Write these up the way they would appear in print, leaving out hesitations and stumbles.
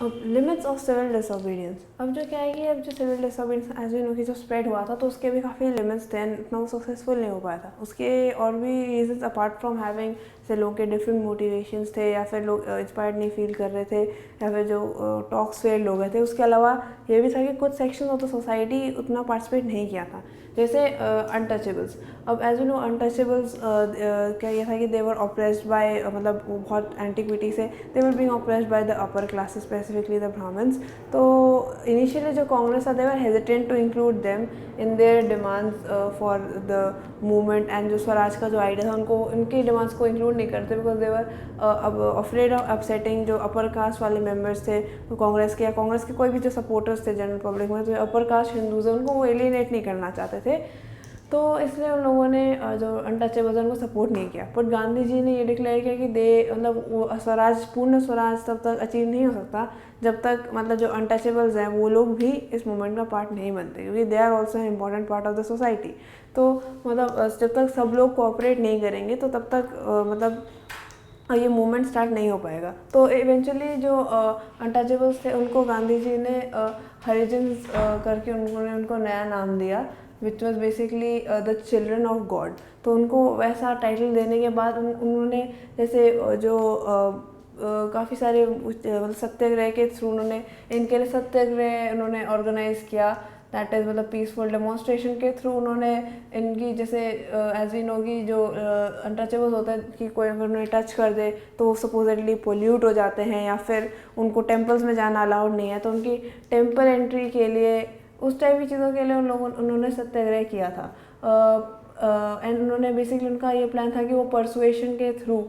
अब limits of civil disobedience, अब जो क्या है कि अब जो civil disobedience as we know कि जो स्प्रेड हुआ था तो उसके भी काफ़ी लिमिट्स थे एंड इतना वो सक्सेसफुल नहीं हो पाया था। उसके और भी रीजंस अपार्ट फ्रॉम हैविंग से लोगों के डिफरेंट मोटिवेशंस थे या फिर लोग इंस्पायर्ड नहीं फील कर रहे थे या फिर जो टॉक्स फेल्ड हो गए थे। उसके अलावा ये भी था कि कुछ सेक्शन ऑफ द सोसाइटी उतना पार्टिसिपेट नहीं किया था, जैसे अनटचेबल्स। अब एज यू नो अनटचेबल्स क्या ये था कि दे वर ऑप्रेस्ड बाय, मतलब वो बहुत एंटिक्विटी से they were being oppressed by the upper classes, specifically the Brahmins. तो इनिशियली जो कांग्रेस था they were hesitant to include them in their demands for the movement and जो स्वराज का जो आइडिया था उनको उनकी डिमांड्स को इंक्लूड नहीं करते बिकॉज दे वर अब अफ्रेड ऑफ अपसेटिंग जो अपर कास्ट वाले मेंबर्स थे तो कांग्रेस के या कांग्रेस के कोई भी जो सपोर्टर्स थे जनरल पब्लिक में, जो अपर कास्ट हिंदूज हैं उनको वो एलिनेट नहीं करना चाहते थे। तो इसलिए उन लोगों ने जो अनटचेबल्स उनको सपोर्ट नहीं किया। बट गांधी जी ने ये डिक्लेयर किया कि मतलब वो स्वराज, पूर्ण स्वराज तब तक अचीव नहीं हो सकता जब तक मतलब जो अनटचेबल्स हैं वो लोग भी इस मूवमेंट का पार्ट नहीं बनते, क्योंकि they are also an important part of the society. तो मतलब जब तक सब लोग कोऑपरेट नहीं करेंगे तो तब तक मतलब ये मूवमेंट स्टार्ट नहीं हो पाएगा। तो इवेंचुअली जो अनटचेबल्स थे उनको गांधी जी ने हरिजन्स करके उन्होंने उनको नया नाम दिया, which was basically the children of God. तो उनको वैसा टाइटल देने के बाद उन्होंने जैसे जो काफ़ी सारे मतलब सत्याग्रह के थ्रू उन्होंने इनके लिए सत्याग्रह उन्होंने ऑर्गेनाइज़ किया, दैट इज़ मतलब पीसफुल डेमोन्स्ट्रेशन के थ्रू उन्होंने इनकी जैसे एज वी नो की जो अनटचेबल्स होता है कि कोई अगर उन्हें टच कर दे तो वो सपोजिटली पोल्यूट हो जाते हैं या फिर उनको टेम्पल्स में जाना अलाउड नहीं है, तो उनकी टेम्पल एंट्री के लिए उस टाइप की चीज़ों के लिए उन्होंने सत्याग्रह किया था। एंड उन्होंने बेसिकली उनका ये प्लान था कि वो परसुएशन के थ्रू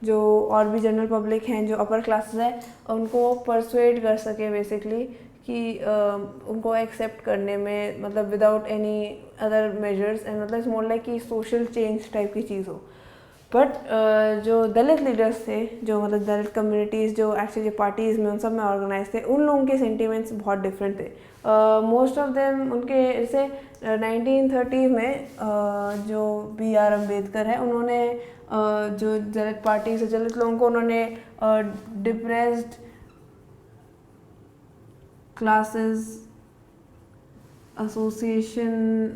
जो और भी जनरल पब्लिक हैं, जो अपर क्लासेस है, उनको परसुएड कर सके बेसिकली कि उनको एक्सेप्ट करने में, मतलब without any other measures and मतलब इट्स मोर लाइक कि सोशल चेंज टाइप की चीज़ हो। बट जो दलित लीडर्स थे, जो मतलब दलित कम्युनिटीज़ जो एक्चुअली पार्टीज़ में उन सब में ऑर्गेनाइज थे, उन लोगों के सेंटिमेंट्स बहुत डिफरेंट थे। मोस्ट ऑफ देम उनके जैसे 1930 में जो B.R. अम्बेडकर है उन्होंने जो दलित पार्टी से दलित लोगों को उन्होंने डिप्रेस्ड क्लासेस एसोसिएशन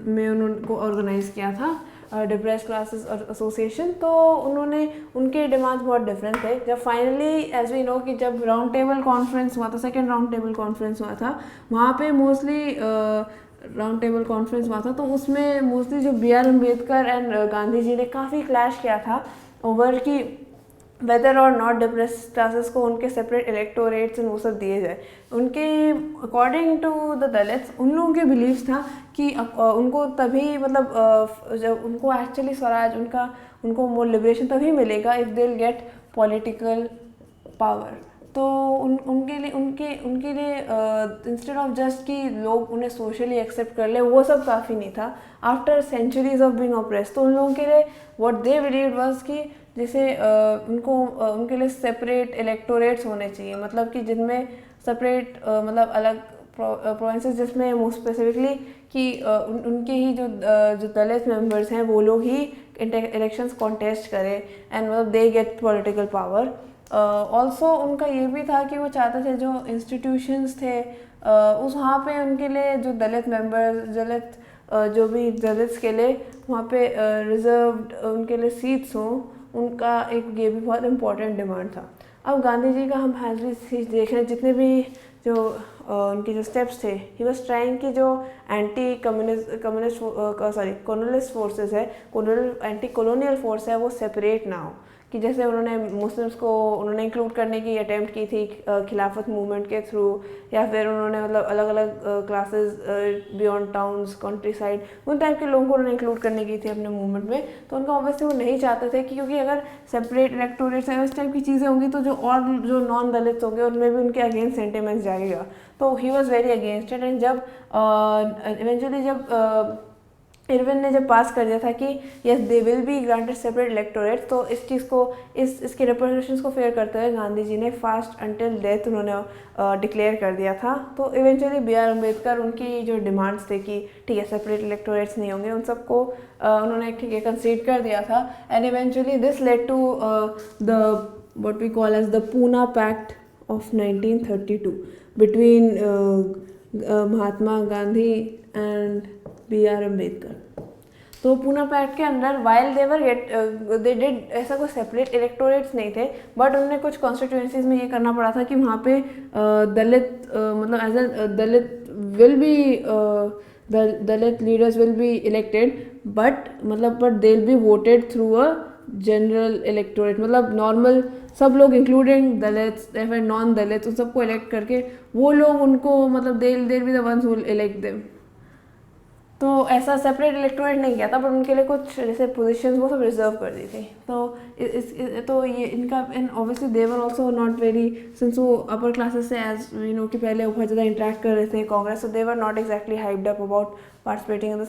में उनको ऑर्गेनाइज़ किया था, डिप्रेस क्लासेस एसोसिएशन। तो उन्होंने उनके डिमांड्स बहुत डिफरेंट थे। जब फाइनली एज वी नो कि जब राउंड टेबल कॉन्फ्रेंस हुआ था, सेकेंड राउंड टेबल कॉन्फ्रेंस हुआ था, वहाँ पे मोस्टली राउंड टेबल कॉन्फ्रेंस हुआ था तो उसमें मोस्टली जो B.R. अम्बेडकर एंड गांधी जी ने काफ़ी क्लैश किया था ओवर कि वेदर और नॉट डिप्रेस क्लासेस को उनके सेपरेट इलेक्टोरेट्स वो सब दिए जाए। उनके अकॉर्डिंग टू द दलित्स उन लोगों के बिलीव्स था कि उनको तभी मतलब जब उनको एक्चुअली स्वराज उनको मोर लिबरेशन तभी मिलेगा if they will get political power. तो उनके लिए इंस्टेड ऑफ जस्ट कि लोग उन्हें सोशली एक्सेप्ट कर ले, वो सब काफ़ी नहीं था। After centuries of being oppressed, तो उन लोगों के लिए व्हाट दे बिलीव्ड वाज कि जैसे उनके लिए सेपरेट इलेक्टोरेट्स होने चाहिए, मतलब कि जिनमें सेपरेट मतलब अलग प्रोविंसेस, जिसमें मोस्ट स्पेसिफिकली कि उनके ही जो दलित मेंबर्स हैं वो लोग ही इलेक्शंस कॉन्टेस्ट करें एंड मतलब they get political power. Also उनका ये भी था कि वो चाहते थे जो इंस्टीट्यूशंस थे उस वहाँ पे उनके लिए जो दलित मेंबर्स, जो भी दलित्स के लिए वहाँ पे रिजर्व्ड उनके लिए सीट्स हों, उनका एक ये भी बहुत इम्पोर्टेंट डिमांड था। अब गांधी जी का हम एज भी देख रहे हैं, जितने भी जो उनके जो स्टेप्स थे, ही वाज ट्राइंग कि जो एंटी कम्युनिस्ट फोर्सेस है, एंटी कॉलोनियल फोर्स है, वो सेपरेट ना हो। कि जैसे उन्होंने मुस्लिम्स को उन्होंने इंक्लूड करने की अटेम्प्ट की थी खिलाफत मूवमेंट के थ्रू, या फिर उन्होंने मतलब अलग अलग classes beyond towns, country side, उन टाइप के लोगों को उन्होंने इंक्लूड करने की थी अपने मूवमेंट में। तो उनका ऑब्वियसली वो नहीं चाहते थे कि क्योंकि अगर सेपरेट इलेक्टोरेट्स हैं, इस टाइप की चीज़ें होंगी तो जो नॉन दलित होंगे उनमें भी उनके अगेंस्ट सेंटिमेंट्स जाएगा। तो he was very against it. And जब इवेंचुअली जब इरविन ने जब पास कर दिया था कि yes they will be granted separate electorate, तो इस चीज़ को इसके रिप्रेजेंटेशंस को फेयर करते हुए गांधी जी ने फास्ट अंटिल डेथ उन्होंने डिक्लेयर कर दिया था। तो इवेंचुअली B.R. अम्बेडकर उनकी जो डिमांड्स थे कि ठीक है सेपरेट इलेक्टोरेट्स नहीं होंगे, उन सबको उन्होंने ठीक है कंसीड कर दिया था। And eventually this led to the what we call as the Poona Pact of 1932 between Mahatma Gandhi and B.R. Ambedkar. तो पूना पैक्ट के अंदर वाइल दे डिड ऐसा कोई सेपरेट इलेक्टोरेट्स नहीं थे, बट उन्हें कुछ कॉन्स्टिट्यूएंसीज में ये करना पड़ा था कि वहाँ पे दलित मतलब as a Dalit will be Dalit leaders will be elected, but they will be voted through a general electorate, मतलब नॉर्मल सब लोग इंक्लूडिंग दलित्स या फिर नॉन दलित्स उन सबको इलेक्ट करके वो लोग उनको मतलब दे will be the ones who elect them. तो ऐसा सेपरेट इलेक्टोरेट नहीं किया था, पर उनके लिए कुछ जैसे पोजीशंस वो सब रिजर्व कर दी थी। तो ये इनका and obviously they were also not very, since वो अपर क्लासेस से एज यू नो कि पहले बहुत ज़्यादा इंटरेक्ट कर रहे थे कांग्रेस, तो they were not exactly hyped up about participating in the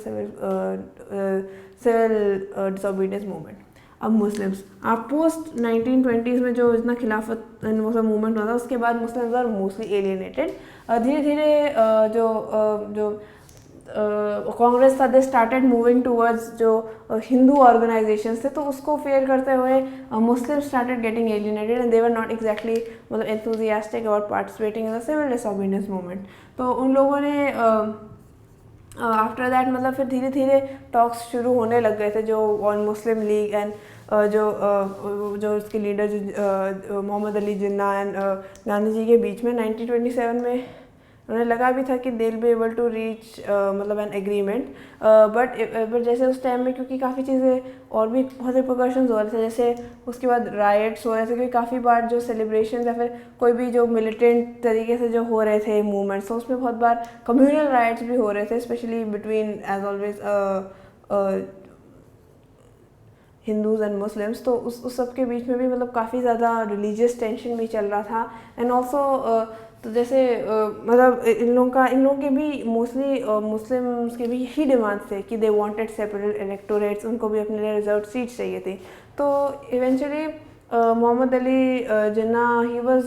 civil disobedience movement. अब मुस्लिम्स आप पोस्ट 1920s में जो इतना खिलाफत वो सब मूवमेंट हुआ था, उसके बाद मुस्लिम्स आर मोस्टली एलियनेटेड। धीरे धीरे जो कांग्रेस था दे स्टार्टेड मूविंग टूवर्ड्स जो हिंदू ऑर्गेनाइजेशंस थे, तो उसको फेयर करते हुए Muslim started getting alienated and they were not exactly मतलब enthusiastic about participating in the civil disobedience movement. तो उन लोगों ने आफ्टर दैट मतलब फिर धीरे धीरे टॉक्स शुरू होने लग गए थे जो ऑन मुस्लिम लीग एंड जो उसके लीडर मोहम्मद अली जिन्ना एंड गांधी जी के बीच में 1927 में उन्हें लगा भी था कि they will be able to reach मतलब एन एग्रीमेंट, बट जैसे उस टाइम में क्योंकि काफ़ी चीज़ें और भी बहुत से प्रिकॉशंस हो रहे थे, जैसे उसके बाद राइट्स हो रहे थे, क्योंकि काफ़ी बार जो सेलिब्रेशन या फिर कोई भी जो मिलिटेंट तरीके से जो हो रहे थे मूवमेंट्स, तो उसमें बहुत बार कम्युनल राइट्स भी हो रहे थे, especially between as always Hindus and Muslims. तो उस सब के बीच में भी मतलब काफ़ी ज़्यादा रिलीजियस टेंशन भी चल रहा था। एंड ऑल्सो तो जैसे मतलब इन लोगों के भी मोस्टली मुस्लिम्स के भी यही डिमांड थे कि दे वांटेड सेपरेट इलेक्टोरेट्स, उनको भी अपने लिए रिजर्व सीट चाहिए थी। तो इवेंचुअली मोहम्मद अली जिन्ना ही वाज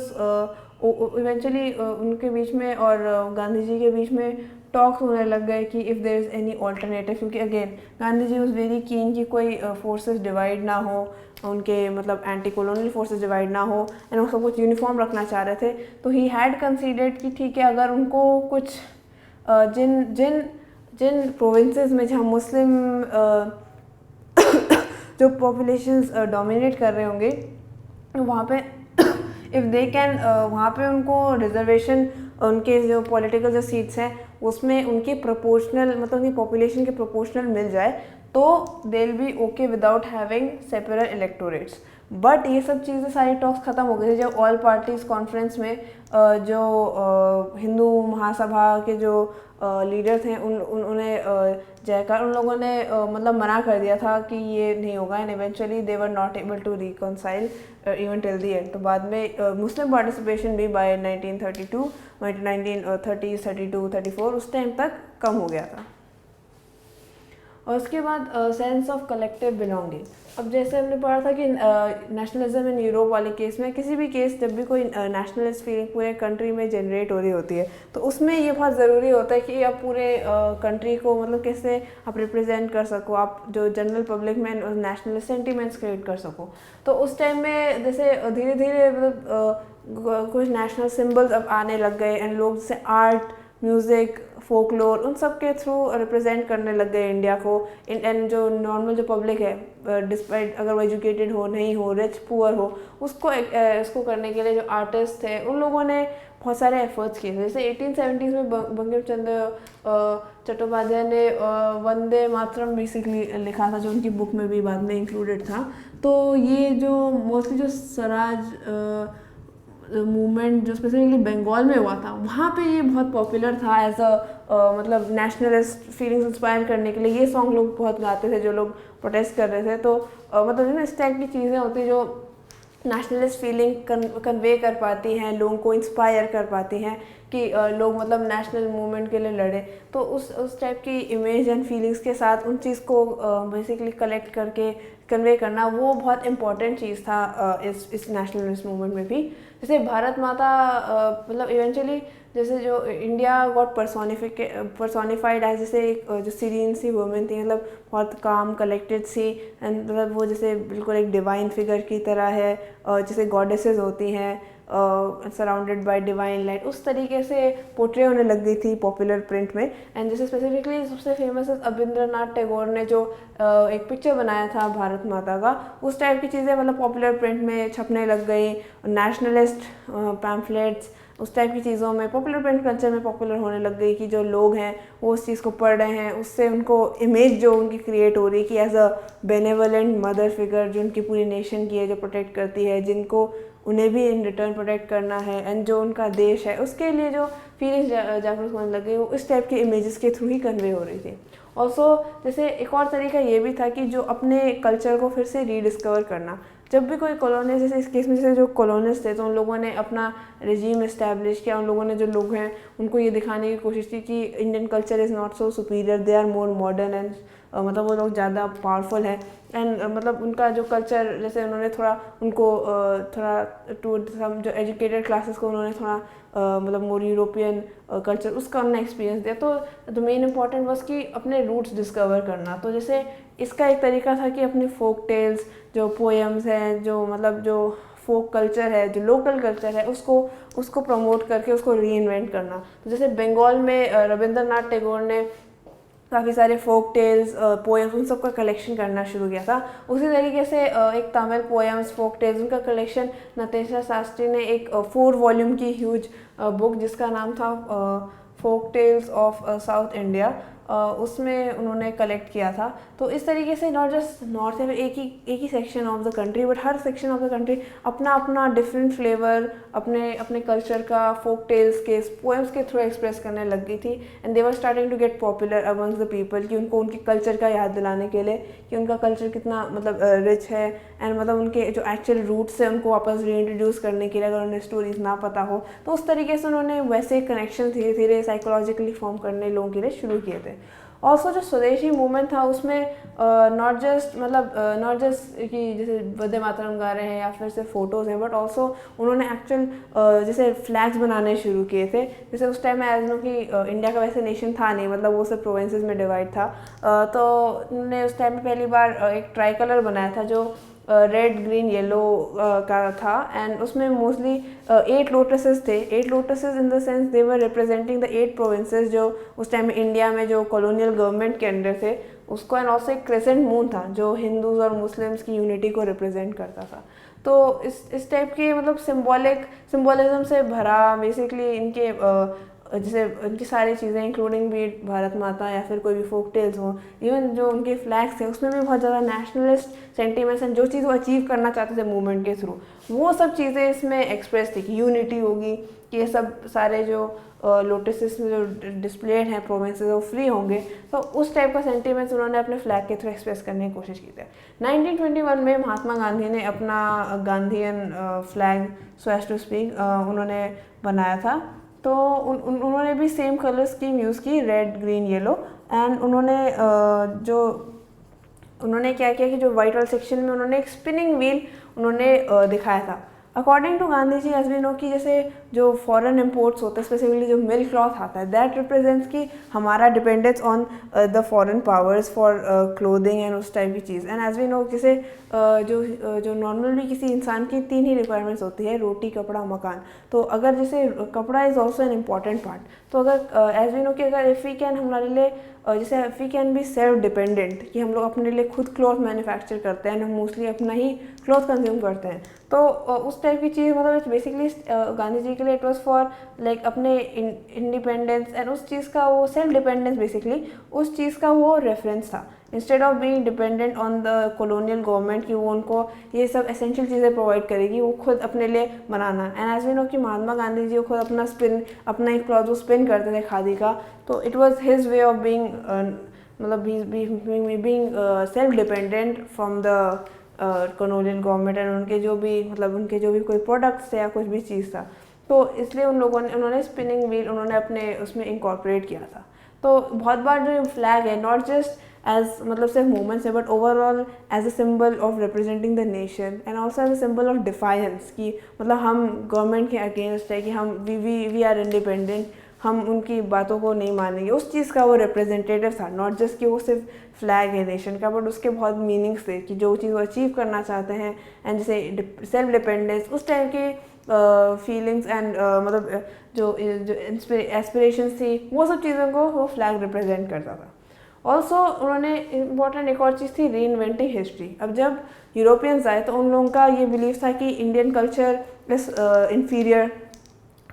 इवेंचुअली उनके बीच में और गांधी जी के बीच में टॉक्स होने लग गए कि if there is any alternative, क्योंकि again Gandhi ji was very keen कि कोई फोर्सेस डिवाइड ना हो, उनके मतलब एंटी कॉलोनियल फोर्सेस डिवाइड ना हो एंड वो सब कुछ यूनिफॉर्म रखना चाह रहे थे। तो ही हैड कंसीडर्ड कि ठीक है, अगर उनको कुछ जिन प्रोविंसेस में जहाँ मुस्लिम जो पॉपुलेशंस डोमिनेट कर रहे होंगे वहाँ पे इफ़ दे कैन वहाँ पे उनको रिजर्वेशन उनके जो पॉलिटिकल जो सीट्स हैं उसमें उनके प्रोपोर्शनल मतलब उनकी पॉपुलेशन के प्रोपोर्शनल मिल जाए, तो दे will B okay without having separate electorates. But ये सब चीज़ें सारी टॉक्स ख़त्म हो गई थी जब ऑल पार्टीज़ कॉन्फ्रेंस में जो हिंदू महासभा के जो लीडर थे उन्हें जयकार उन लोगों ने मतलब मना कर दिया था कि ये नहीं होगा, and eventually they were not able to reconcile even till the end. तो बाद में मुस्लिम पार्टिसिपेशन भी बाय 1932 1930s 32 34 उस टाइम तक कम हो गया था। और उसके बाद सेंस ऑफ कलेक्टिव बिलोंगिंग। अब जैसे हमने पढ़ा था कि नेशनलिज्म इन यूरोप वाले केस में किसी भी केस जब भी कोई नेशनलिस्ट फीलिंग पूरे कंट्री में जनरेट हो रही होती है, तो उसमें ये बहुत ज़रूरी होता है कि आप पूरे कंट्री को मतलब कैसे आप रिप्रेजेंट कर सको, आप जो जनरल पब्लिक में नेशनलिस्ट सेंटिमेंट्स क्रिएट कर सको। तो उस टाइम में जैसे धीरे धीरे मतलब कुछ नेशनल सिम्बल्स अब आने लग गए एंड लोग जैसे आर्ट, म्यूज़िक, फोकलोर उन सब के थ्रू रिप्रेजेंट करने लग गए इंडिया को। एंड जो नॉर्मल जो पब्लिक है डिस्पाइट अगर वो एजुकेटेड हो नहीं हो, रिच पुअर हो, उसको करने के लिए जो आर्टिस्ट थे उन लोगों ने बहुत सारे एफर्ट्स किए थे। जैसे 1870s में बंकिम चंद्र चट्टोपाध्याय ने वंदे मातरम बेसिकली लिखा था, जो उनकी बुक में भी बाद में इंक्लूडेड था। तो ये जो मोस्टली जो स्वराज मूवमेंट जो स्पेसिफिकली बंगाल में हुआ था, वहाँ पे ये बहुत पॉपुलर था एज अ मतलब नेशनलिस्ट फीलिंग्स इंस्पायर करने के लिए। ये सॉन्ग लोग बहुत गाते थे जो लोग प्रोटेस्ट कर रहे थे। तो मतलब इस टाइप की चीज़ें होती हैं जो नेशनलिस्ट फीलिंग कन्वे कर पाती हैं, लोगों को इंस्पायर कर पाती हैं कि लोग मतलब नेशनल मूवमेंट के लिए लड़े। तो उस टाइप की इमेज एंड फीलिंग्स के साथ उन चीज़ को बेसिकली कलेक्ट करके कन्वे करना वो बहुत इम्पॉर्टेंट चीज़ था इस नेशनलिस्ट मूवमेंट में भी। जैसे भारत माता मतलब इवेंचुअली जैसे जो इंडिया गॉट पर्सोनिफाइड एज जैसे एक जो सीरीन सी वुमेन थी, मतलब बहुत काम कलेक्टेड सी एंड मतलब वो जैसे बिल्कुल एक डिवाइन फिगर की तरह है, जैसे गॉडेसेस होती हैं सराउंडेड बाय डिवाइन लाइट, उस तरीके से पोर्ट्रे होने लग गई थी पॉपुलर प्रिंट में। एंड जैसे स्पेसिफिकली सबसे फेमस है अबिंद्रनाथ टैगोर ने जो एक पिक्चर बनाया था भारत माता का, उस टाइप की चीज़ें मतलब पॉपुलर प्रिंट में छपने लग गई। नेशनलिस्ट पैम्फलेट्स, उस टाइप की चीज़ों में पॉपुलर प्रिंट कल्चर में पॉपुलर होने लग गई कि जो लोग हैं वो उस चीज़ को पढ़ रहे हैं, उससे उनको इमेज जो उनकी क्रिएट हो रही है कि as a benevolent mother figure जो उनकी पूरी नेशन की है, जो प्रोटेक्ट करती है, जिनको उन्हें भी इन रिटर्न प्रोटेक्ट करना है, एंड जो उनका देश है उसके लिए जो फीलिंग्स जागरूक होने लगे वो इस टाइप के इमेजेस के थ्रू ही कन्वे हो रही थी। ऑल्सो जैसे एक और तरीका ये भी था कि जो अपने कल्चर को फिर से रीडिस्कवर करना। जब भी कोई कॉलोनी, जैसे इस केस में जैसे जो कॉलोनिस्ट थे तो उन लोगों ने अपना रेजीम इस्टेब्लिश किया, उन लोगों ने जो लोग हैं उनको ये दिखाने की कोशिश की कि Indian culture is not so superior, they are more modern and मतलब वो लोग ज़्यादा पावरफुल हैं। एंड मतलब उनका जो कल्चर, जैसे उन्होंने थोड़ा उनको थोड़ा टू सम जो एजुकेटेड क्लासेस को उन्होंने थोड़ा मतलब मोर यूरोपियन कल्चर उसका उन्होंने एक्सपीरियंस दिया। तो द मेन इंपॉर्टेंट वॉज कि अपने रूट्स डिस्कवर करना। तो जैसे इसका एक तरीका था कि अपने फोक टेल्स, जो पोएम्स हैं, जो मतलब जो फोक कल्चर है, जो लोकल कल्चर है, उसको प्रमोट करके उसको री इन्वेंट करना। तो जैसे बंगाल में रविंद्रनाथ टैगोर ने काफ़ी सारे फोक टेल्स, पोएम्स, उन सब का कलेक्शन करना शुरू किया था। उसी तरीके से एक तमिल पोएम्स, फोक टेल्स, उनका कलेक्शन नतेशा शास्त्री ने एक 4 वॉल्यूम की ह्यूज बुक जिसका नाम था folk tales of South India, उसमें उन्होंने कलेक्ट किया था। तो इस तरीके से नॉट जस्ट नॉर्थ में एक ही section of the country, but हर सेक्शन ऑफ द कंट्री अपना अपना डिफरेंट फ्लेवर अपने कल्चर का फोक टेल्स के पोएम्स के थ्रू एक्सप्रेस करने लग गई थी। And they were starting to get popular amongst the people कि उनको उनके कल्चर का याद दिलाने के लिए कि उनका कल्चर कितना मतलब रिच है, एंड मतलब उनके जो एक्चुअल रूट्स है उनको वापस रीइंट्रोड्यूस करने के लिए अगर उन्हें स्टोरीज ना पता हो तो उस तरीके से उन्होंने वैसे कनेक्शन धीरे धीरे साइकोलॉजिकली फॉर्म करने लोगों के लिए शुरू किए थे। ऑल्सो जो स्वदेशी मूवमेंट था उसमें नॉट जस्ट कि जैसे वंदे मातरम गा रहे हैं या फिर सिर्फ फोटोज़ हैं, बट ऑल्सो उन्होंने एक्चुअल जैसे फ्लैग्स बनाने शुरू किए थे। जैसे उस टाइम में एज नो कि इंडिया का वैसे नेशन था नहीं, मतलब वो सब प्रोविंसेस में डिवाइड था। तो उन्होंने उस टाइम में पहली बार एक ट्राई कलर बनाया था जो रेड ग्रीन येलो का था, एंड उसमें मोस्टली 8 लोटसेस थे। 8 lotuses in the sense they were representing the 8 provinces जो उस टाइम में इंडिया में जो कॉलोनियल गवर्नमेंट के अंडर थे उसको। एंड ऑल्सो एक क्रेसेंट मून था जो हिंदूज और मुस्लिम्स की यूनिटी को रिप्रेजेंट करता था। तो इस टाइप के मतलब सिम्बोलिज्म से भरा बेसिकली इनके जैसे उनकी सारी चीज़ें इंक्लूडिंग भी भारत माता या फिर कोई भी फोक टेल्स हो, इवन जो उनके फ्लैग्स थे उसमें भी बहुत ज़्यादा नेशनलिस्ट सेंटिमेंट्स एंड जो चीज़ वो अचीव करना चाहते थे मूवमेंट के थ्रू वो सब चीज़ें इसमें एक्सप्रेस थी कि यूनिटी होगी, कि ये सब सारे जो लोटसेस में जो डिस्प्लेड हैं प्रोविंसेस वो फ्री होंगे। तो उस टाइप का सेंटिमेंट्स उन्होंने अपने फ्लैग के थ्रू एक्सप्रेस करने की कोशिश की थी। 1921 में महात्मा गांधी ने अपना Gandhian flag so as to speak उन्होंने बनाया था। तो उन्होंने भी सेम कलर स्कीम यूज़ की, रेड ग्रीन येलो। एंड उन्होंने क्या किया कि जो वाइट वाले सेक्शन में उन्होंने एक स्पिनिंग व्हील उन्होंने दिखाया था। According to Gandhi ji as we know कि जैसे जो फॉरेन इम्पोर्ट्स होते हैं स्पेसिफिकली जो मिल्क क्लॉथ आता है दैट रिप्रेजेंट्स कि हमारा dependence on the foreign powers for clothing and उस टाइप की चीज़। एंड एज वी नो जैसे जो नॉर्मली किसी इंसान की 3 ही रिक्वायरमेंट्स होती है, रोटी, कपड़ा, मकान। तो अगर जैसे कपड़ा is also an important part, तो अगर एज वी नो कि अगर इफ़ वी कैन हमारे लिए जैसे we can be self dependent कि हम लोग अपने लिए खुद क्लॉथ मैन्युफैक्चर करते हैं, हम मोस्टली अपना ही क्लॉथ कंज्यूम करते हैं। तो उस टाइप की चीज़ मतलब बेसिकली गांधी जी के लिए इट वाज फॉर लाइक अपने इंडिपेंडेंस एंड उस चीज़ का वो सेल्फ डिपेंडेंस बेसिकली उस चीज़ का वो रेफरेंस था। Instead of being dependent on the colonial government कि वो उनको ये सब एसेंशियल चीज़ें प्रोवाइड करेगी, वो खुद अपने लिए बनाना। एंड एज वी नो कि महात्मा गांधी जी खुद अपना एक क्लॉथ वो स्पिन करते थे खादी का। तो it was his way of being मतलब being self dependent from the colonial government and उनके जो भी कोई प्रोडक्ट्स थे या कुछ भी चीज़ था। तो इसलिए उन्होंने स्पिनिंग व्हील उन्होंने अपने उसमें इंकॉर्पोरेट किया था। तो बहुत बार जो फ्लैग है नॉट जस्ट एज मतलब सिर्फ मूवमेंट्स है but overall as a symbol of representing the nation and also as a symbol of defiance कि मतलब हम गवर्नमेंट के अगेंस्ट है कि हम वी आर इंडिपेंडेंट, हम उनकी बातों को नहीं मानेंगे, उस चीज़ का वो रिप्रेजेंटेटिव था। नॉट जस्ट कि वो सिर्फ फ्लैग है नेशन का, बट उसके बहुत मीनिंग्स थे कि जो चीज़ वो अचीव करना चाहते हैं, एंड जैसे सेल्फ डिपेंडेंस, उस टाइम के फीलिंग्स एंड मतलब जो एस्पिरेशंस थी, वो सब चीज़ों को वो फ्लैग रिप्रेजेंट करता था। ऑल्सो उन्होंने इम्पॉर्टेंट एक और चीज़ थी, री इन्वेंटिंग हिस्ट्री। अब जब यूरोपियंस आए तो उन लोगों का ये बिलीव था कि Indian culture is inferior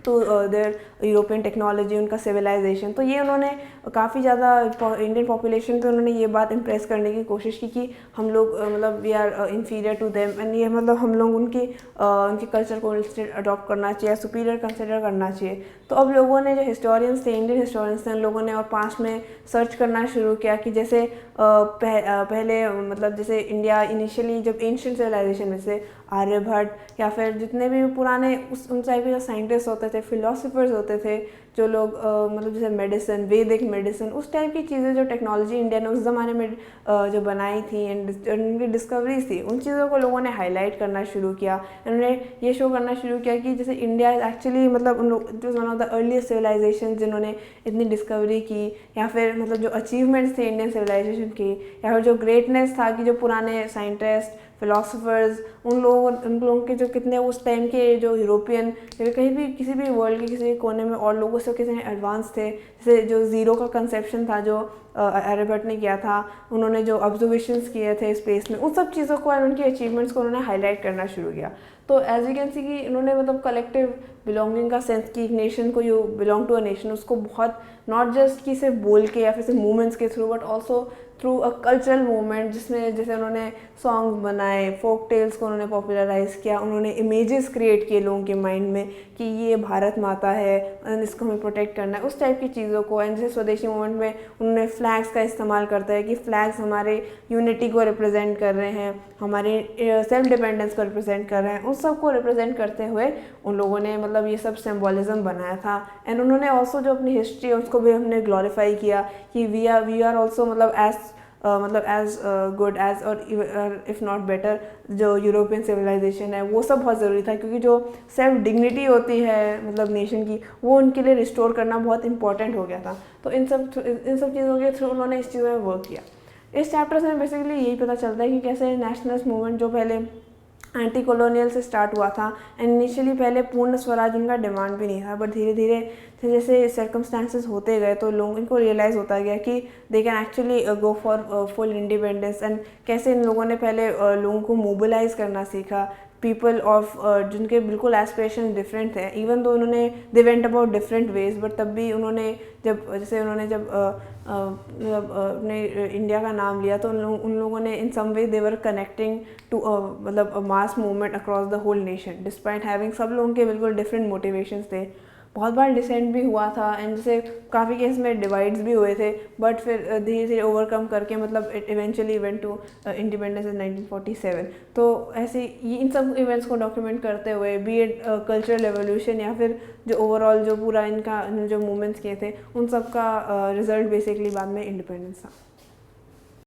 to their European technology, उनका सिविलाइजेशन। तो ये उन्होंने काफ़ी ज़्यादा इंडियन पॉपुलेशन पे उन्होंने ये बात इम्प्रेस करने की कोशिश की कि हम लोग मतलब we are inferior to them, and ये मतलब हम लोग उनके कल्चर को अडॉप्ट करना चाहिए, सुपीरियर कंसिडर करना चाहिए। तो अब लोगों ने, जो हिस्टोरियंस थे, इंडियन हिस्टोरियंस थे, उन लोगों ने और पास्ट में सर्च करना शुरू किया कि जैसे पहले मतलब जैसे इंडिया इनिशियली जब एंशिएंट सिविलाइजेशन में से आर्यभट्ट या फिर जितने भी पुराने उन टाइप के जो साइंटिस्ट होते थे, फिलोसफर्स होते थे, जो लोग मतलब जैसे मेडिसिन, वैदिक मेडिसिन, उस टाइप की चीज़ें, जो टेक्नोलॉजी इंडिया ने उस ज़माने में जो बनाई थी एंड उनकी डिस्कवरीज थी, उन चीज़ों को लोगों ने हाईलाइट करना शुरू किया। उन्होंने ये शो करना शुरू किया कि जैसे इंडिया एक्चुअली मतलब उन लोग जो one of the earliest civilisation जिन्होंने इतनी डिस्कवरी की, या फिर मतलब जो अचीवमेंट्स थे इंडियन सिविलाइजेशन की, या फिर जो ग्रेटनेस था कि जो पुराने साइंटिस्ट, फिलोसफर्स, उन लोगों के जो कितने उस टाइम के जो यूरोपियन या कहीं भी किसी भी वर्ल्ड के किसी कोने में और लोगों से कितने एडवांस थे। जैसे जो ज़ीरो का कंसेप्शन था जो आर्यभट्ट ने किया था, उन्होंने जो ऑब्जर्वेशंस किए थे स्पेस में, उन सब चीज़ों को और उनकी अचीवमेंट्स को उन्होंने हाईलाइट करना शुरू किया। तो एज यू कैन सी कि उन्होंने मतलब कलेक्टिव बिलोंगिंग का सेंस कि एक नेशन को, you belong to a nation, उसको बहुत नॉट जस्ट कि सिर्फ बोल के या फिर सिर्फ मूवमेंट्स के through, but also through a cultural movement, जिसमें जैसे उन्होंने सॉन्ग्स बनाए, फोक टेल्स को उन्होंने पॉपुलराइज किया, उन्होंने इमेजेस क्रिएट किए लोगों के माइंड में कि ये भारत माता है एंड इसको हमें प्रोटेक्ट करना है, उस टाइप की चीज़ों को। एंड जैसे स्वदेशी मूवमेंट में उन्होंने फ्लैग्स का इस्तेमाल करता है कि फ्लैग्स हमारे यूनिटी को रिप्रेजेंट कर रहे हैं, हमारे सेल्फ डिपेंडेंस को रिप्रेजेंट कर रहे हैं, उन सब को रिप्रेजेंट करते हुए उन लोगों ने मतलब ये सब सिम्बोलिज्म बनाया था। एंड उन्होंने ऑल्सो जो अपनी हिस्ट्री है उसको भी हमने ग्लोरीफाई किया कि वी आर ऑल्सो मतलब एज गुड एज और इफ़ नॉट बेटर जो यूरोपियन सिविलाइजेशन है, वो सब बहुत ज़रूरी था, क्योंकि जो सेल्फ डिग्निटी होती है मतलब नेशन की, वो उनके लिए रिस्टोर करना बहुत इंपॉर्टेंट हो गया था। तो इन सब चीज़ों के थ्रू उन्होंने इस चीज़ों में वर्क किया। इस चैप्टर से हमें बेसिकली यही पता चलता है कि कैसे नेशनलिस्ट मूवमेंट जो पहले एंटी कॉलोनियल से स्टार्ट हुआ था, एंड इनिशियली पहले पूर्ण स्वराज उनका डिमांड भी नहीं था, बट धीरे धीरे जैसे सर्कमस्टांसेस होते गए तो लोगों इनको रियलाइज़ होता गया कि they can actually go for full independence. And कैसे इन लोगों ने पहले लोगों को मोबिलाइज करना सीखा, पीपल ऑफ जिनके बिल्कुल एस्पिरेशन डिफरेंट थे, इवन तो उन्होंने they went about different ways, but तब भी उन्होंने जब अपने इंडिया का नाम लिया तो उन लोगों ने इन सम वे दे वर कनेक्टिंग टू मतलब a mass movement across the whole nation, despite having सब लोगों के बिल्कुल डिफरेंट मोटिवेशंस थे। बहुत बार डिसेंट भी हुआ था, एंड जैसे काफ़ी केस में डिवाइड्स भी हुए थे, बट फिर धीरे धीरे ओवरकम करके मतलब it eventually event to independence in 1947। तो ऐसे इन सब इवेंट्स को डॉक्यूमेंट करते हुए, बी एड कल्चरल रेवोल्यूशन या फिर जो ओवरऑल जो पूरा इनका जो मूवमेंट्स किए थे, उन सब का रिजल्ट बेसिकली बाद में इंडिपेंडेंस था।